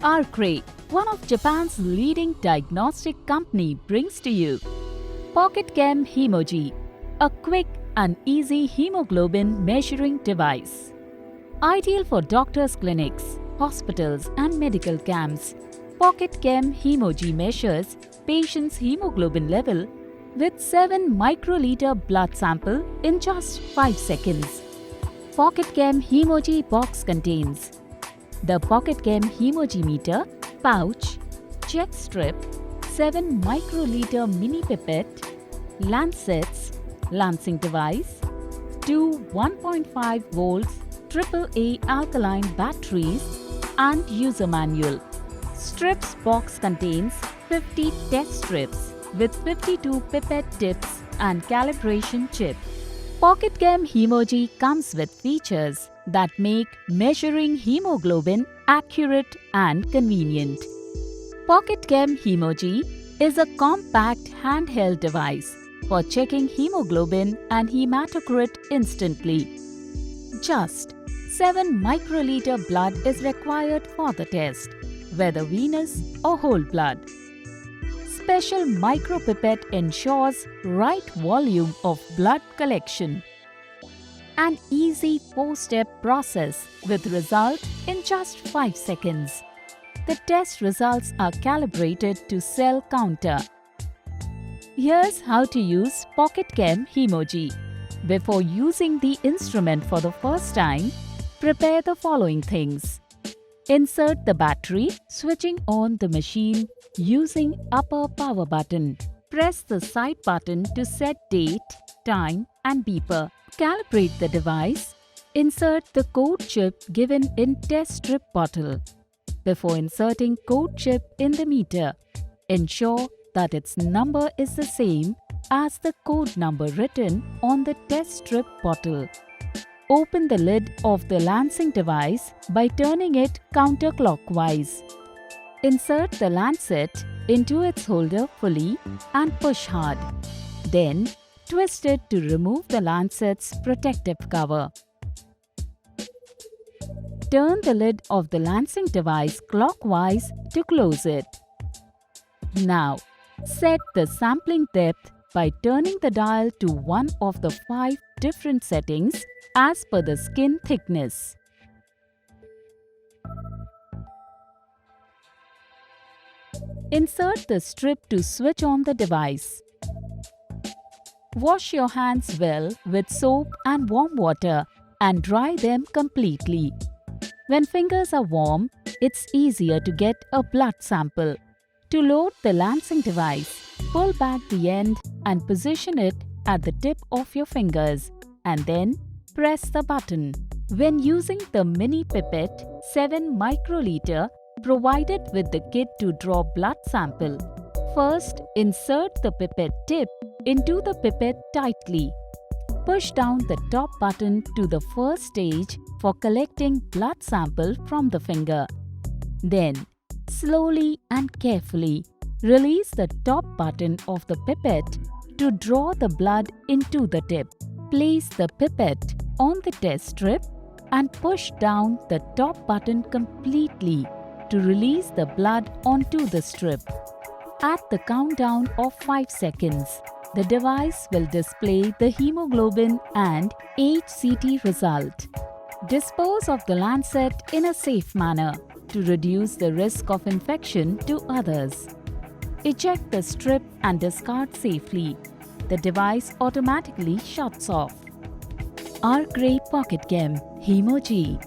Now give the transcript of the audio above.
ARKRAY, one of Japan's leading diagnostic company, brings to you Pocketchem HemoG, a quick and easy hemoglobin measuring device. Ideal for doctors' clinics, hospitals and medical camps, Pocketchem HemoG measures patient's hemoglobin level with 7 microliter blood sample in just 5 seconds. Pocketchem HemoG box contains the Pocketchem HemoG meter, pouch, check strip, 7 microliter mini pipette, lancets, lancing device, 2 1.5 volts AAA alkaline batteries and user manual. Strips box contains 50 test strips with 52 pipette tips and calibration chip. Pocketchem HemoG comes with features that make measuring hemoglobin accurate and convenient. Pocketchem HemoG is a compact handheld device for checking hemoglobin and hematocrit instantly. Just 7 microliter blood is required for the test, whether venous or whole blood. Special micropipette ensures right volume of blood collection. An easy 4-step process with result in just 5 seconds. The test results are calibrated to cell counter. Here's how to use Pocketchem HemoG. Before using the instrument for the first time, prepare the following things. Insert the battery, switching on the machine using upper power button. Press the side button to set date, time and beeper. Calibrate the device. Insert the code chip given in test strip bottle. Before inserting code chip in the meter, ensure that its number is the same as the code number written on the test strip bottle. Open the lid of the lancing device by turning it counterclockwise. Insert the lancet into its holder fully and push hard. Then, twist it to remove the lancet's protective cover. Turn the lid of the lancing device clockwise to close it. Now, set the sampling depth by turning the dial to one of the 5 different settings as per the skin thickness. Insert the strip to switch on the device. Wash your hands well with soap and warm water and dry them completely. When fingers are warm, it's easier to get a blood sample. To load the lancing device, pull back the end and position it at the tip of your fingers and then press the button. When using the mini pipette 7 microliter provided with the kit to draw blood sample, first insert the pipette tip into the pipette tightly. Push down the top button to the first stage for collecting blood sample from the finger. Then, slowly and carefully release the top button of the pipette to draw the blood into the tip. Place the pipette on the test strip and push down the top button completely to release the blood onto the strip. At the countdown of 5 seconds, the device will display the hemoglobin and HCT result. Dispose of the lancet in a safe manner to reduce the risk of infection to others. Eject the strip and discard safely. The device automatically shuts off. ARKRAY Pocketchem HemoG.